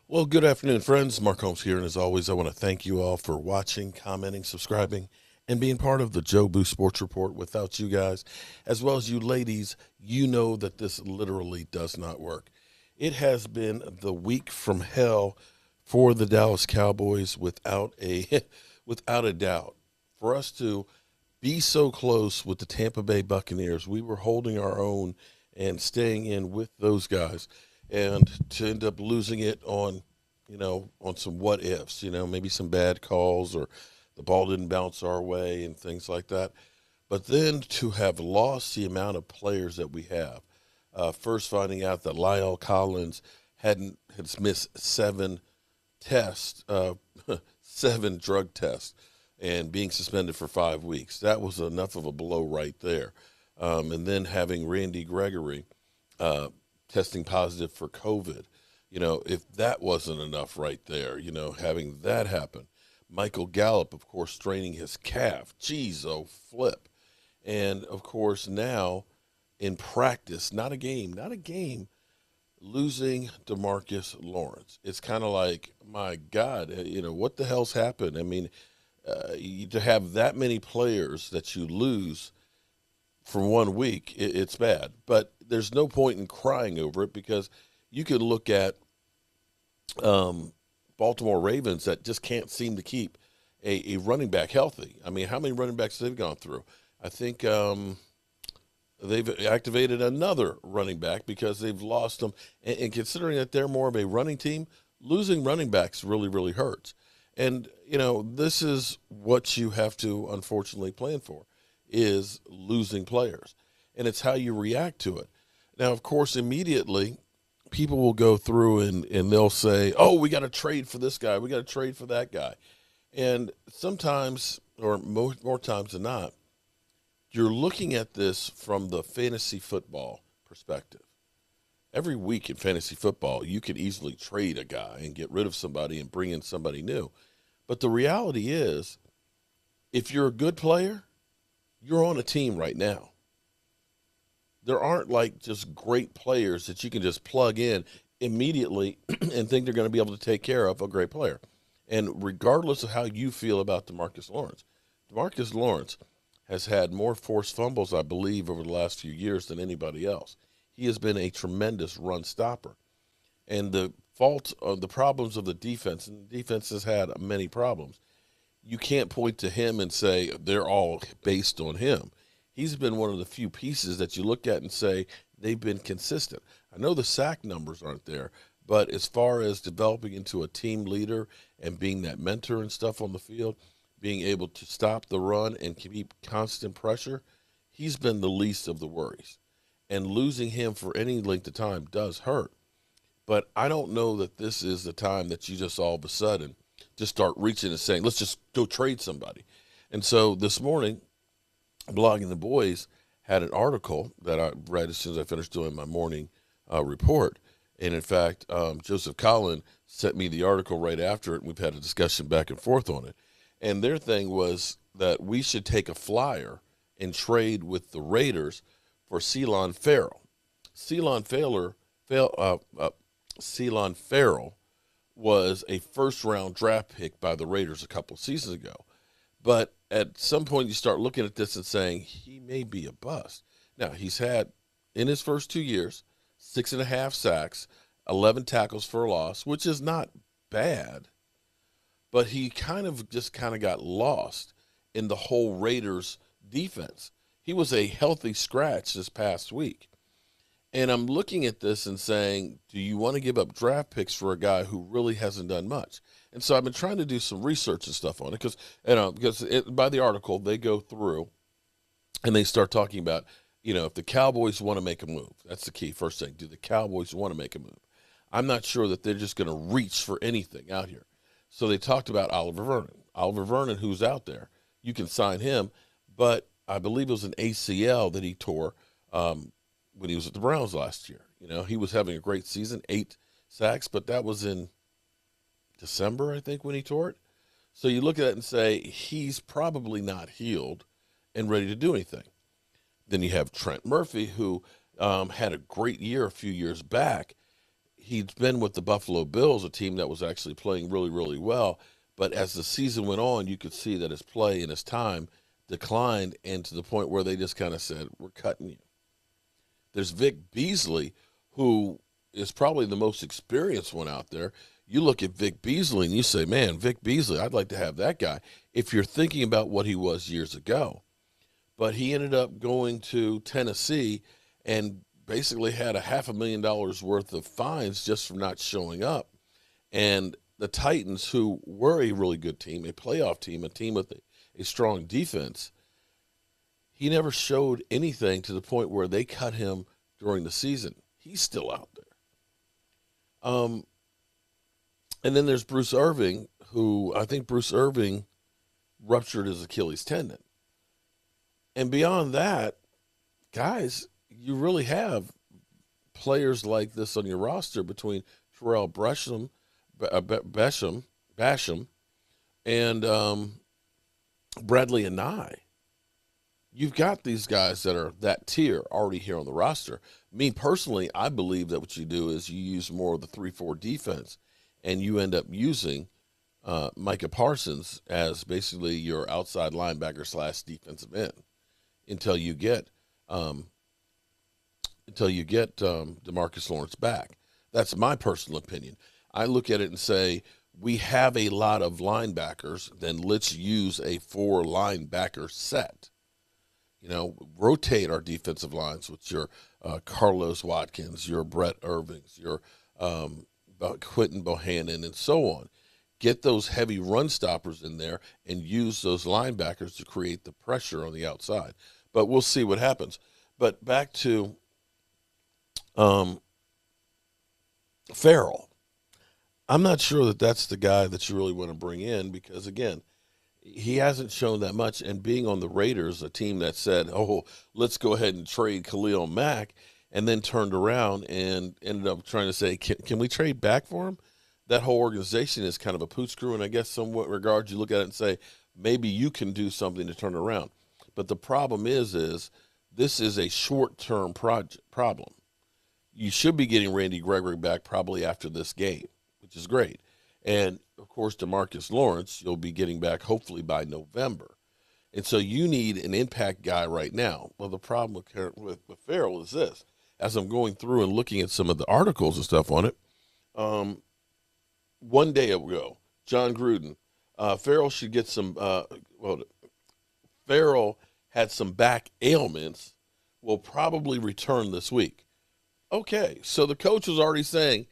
Well, good afternoon, friends. Mark Holmes here, and as always, I want to thank you all for watching, commenting, subscribing, and being part of the Joe Boo Sports Report. Without you guys, as well as you ladies, you know that this literally does not work. It has been the week from hell for the Dallas Cowboys, without a without a doubt. For us to be so close with the Tampa Bay Buccaneers, we were holding our own and staying in with those guys, and to end up losing it on, on some what ifs, maybe some bad calls or the ball didn't bounce our way and things like that. But then to have lost the amount of players that we have, first finding out that Lyle Collins had missed seven tests, seven drug tests, and being suspended for 5 weeks. That was enough of a blow right there. And then having Randy Gregory testing positive for COVID. If that wasn't enough right there, having that happen. Michael Gallup, of course, straining his calf. Geez, oh, flip. And, of course, now in practice, not a game, losing DeMarcus Lawrence. It's kind of like, my God, what the hell's happened? I mean, to have that many players that you lose from 1 week, it's bad. But there's no point in crying over it, because you could look at Baltimore Ravens that just can't seem to keep a running back healthy. I mean, how many running backs they've gone through? I think they've activated another running back because they've lost them. And considering that they're more of a running team, losing running backs really, really hurts. And, this is what you have to unfortunately plan for, is losing players. And it's how you react to it. Now, of course, immediately people will go through and they'll say, oh, we got to trade for this guy. We got to trade for that guy. And sometimes, or more times than not, you're looking at this from the fantasy football perspective. Every week in fantasy football, you can easily trade a guy and get rid of somebody and bring in somebody new. But the reality is, if you're a good player, you're on a team right now. There aren't like just great players that you can just plug in immediately and think they're going to be able to take care of a great player. And regardless of how you feel about DeMarcus Lawrence has had more forced fumbles, I believe, over the last few years than anybody else. He has been a tremendous run stopper. And the fault of the problems of the defense, and the defense has had many problems, you can't point to him and say they're all based on him. He's been one of the few pieces that you look at and say they've been consistent. I know the sack numbers aren't there, but as far as developing into a team leader and being that mentor and stuff on the field, being able to stop the run and keep constant pressure, he's been the least of the worries. And losing him for any length of time does hurt. But I don't know that this is the time that you just all of a sudden just start reaching and saying, let's just go trade somebody. And so this morning, Blogging the Boys had an article that I read as soon as I finished doing my morning report. And in fact, Joseph Clelin sent me the article right after it, and we've had a discussion back and forth on it. And their thing was that we should take a flyer and trade with the Raiders for Clelin Ferrell. Clelin Ferrell was a first-round draft pick by the Raiders a couple seasons ago. But at some point you start looking at this and saying he may be a bust. Now, he's had, in his first 2 years, 6.5 sacks, 11 tackles for a loss, which is not bad. But he kind of got lost in the whole Raiders defense. He was a healthy scratch this past week. And I'm looking at this and saying, do you want to give up draft picks for a guy who really hasn't done much? And so I've been trying to do some research and stuff on it because by the article, they go through and they start talking about, if the Cowboys want to make a move. That's the key. First thing, do the Cowboys want to make a move? I'm not sure that they're just going to reach for anything out here. So they talked about Oliver Vernon. Oliver Vernon, who's out there, you can sign him, but I believe it was an ACL that he tore when he was at the Browns last year. He was having a great season, 8 sacks, but that was in December, I think, when he tore it. So you look at it and say, he's probably not healed and ready to do anything. Then you have Trent Murphy, who had a great year a few years back. he'd been with the Buffalo Bills, a team that was actually playing really, really well. But as the season went on, you could see that his play and his time declined, and to the point where they just kind of said, we're cutting you. There's Vic Beasley, who is probably the most experienced one out there. You look at Vic Beasley and you say, man, Vic Beasley, I'd like to have that guy if you're thinking about what he was years ago. But he ended up going to Tennessee and basically had $500,000 worth of fines just for not showing up. And the Titans, who were a really good team, a playoff team, a team with a strong defense, he never showed anything to the point where they cut him during the season. He's still out there. And then there's Bruce Irvin, who I think Bruce Irvin ruptured his Achilles tendon. And beyond that, guys, you really have players like this on your roster between Terrell Basham, and Bradley Anai. You've got these guys that are that tier already here on the roster. Me personally, I believe that what you do is you use more of the 3-4 defense, and you end up using Micah Parsons as basically your outside linebacker / defensive end until you get DeMarcus Lawrence back. That's my personal opinion. I look at it and say, we have a lot of linebackers, then let's use a 4 linebacker set. You know, rotate our defensive lines with your Carlos Watkins, your Brett Irvings, your Quentin Bohannon, and so on. Get those heavy run stoppers in there and use those linebackers to create the pressure on the outside. But we'll see what happens. But back to Farrell. I'm not sure that that's the guy that you really want to bring in because, again, he hasn't shown that much. And being on the Raiders, a team that said, oh, let's go ahead and trade Khalil Mack, and then turned around and ended up trying to say, can we trade back for him? That whole organization is kind of a poot screw, and I guess somewhat regards you look at it and say, maybe you can do something to turn it around. But the problem is this is a short-term problem. You should be getting Randy Gregory back probably after this game, which is great. And, of course, DeMarcus Lawrence, you'll be getting back hopefully by November. And so you need an impact guy right now. Well, the problem with Farrell is this. As I'm going through and looking at some of the articles and stuff on it, one day ago, John Gruden, Farrell should get some Farrell had some back ailments, will probably return this week. Okay, so the coach was already saying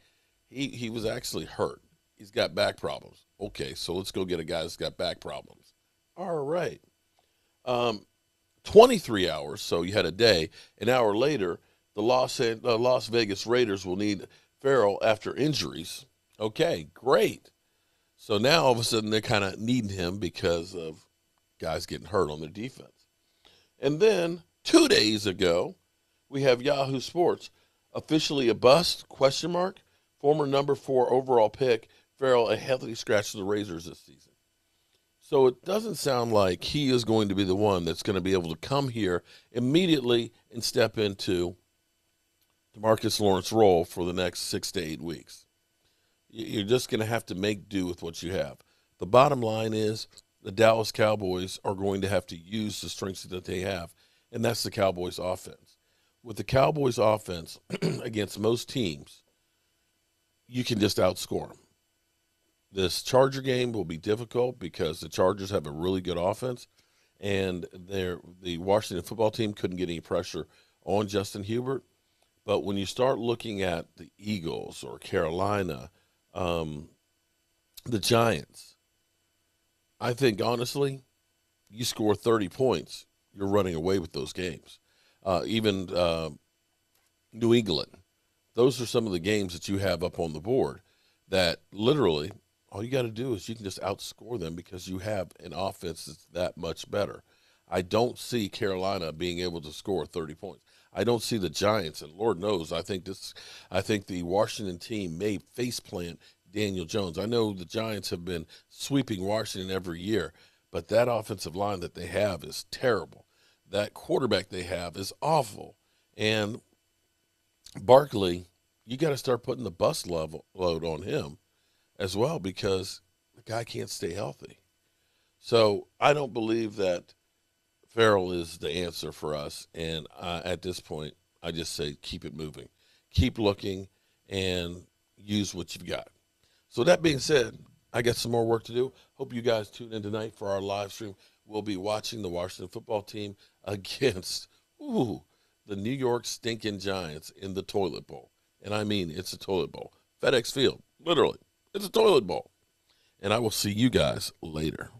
he was actually hurt. He's got back problems. Okay, so let's go get a guy that's got back problems. All right. 23 hours, so you had a day. An hour later, the Las Vegas Raiders will need Farrell after injuries. Okay, great. So now all of a sudden they're kind of needing him because of guys getting hurt on their defense. And then 2 days ago, we have Yahoo Sports officially a bust, ? Former number 4 overall pick, Farrell, a healthy scratch to the Razors this season. So it doesn't sound like he is going to be the one that's going to be able to come here immediately and step into DeMarcus Lawrence's role for the next 6 to 8 weeks. You're just going to have to make do with what you have. The bottom line is the Dallas Cowboys are going to have to use the strengths that they have, and that's the Cowboys' offense. With the Cowboys' offense against most teams, you can just outscore them. This Charger game will be difficult because the Chargers have a really good offense, and the Washington football team couldn't get any pressure on Justin Herbert. But when you start looking at the Eagles or Carolina, the Giants, I think, honestly, you score 30 points, you're running away with those games. Even New England, those are some of the games that you have up on the board that literally all you got to do is you can just outscore them because you have an offense that's that much better. I don't see Carolina being able to score 30 points. I don't see the Giants, and Lord knows, I think the Washington team may faceplant Daniel Jones. I know the Giants have been sweeping Washington every year, but that offensive line that they have is terrible. That quarterback they have is awful. And Barkley, you got to start putting the bus load on him as well, because the guy can't stay healthy. So I don't believe that Farrell is the answer for us. And at this point, I just say keep it moving, keep looking, and use what you've got. So that being said, I got some more work to do. Hope you guys tune in tonight for our live stream. We'll be watching the Washington football team against the New York stinking Giants in the toilet bowl. And I mean, it's a toilet bowl. FedEx Field, literally, it's a toilet bowl. And I will see you guys later.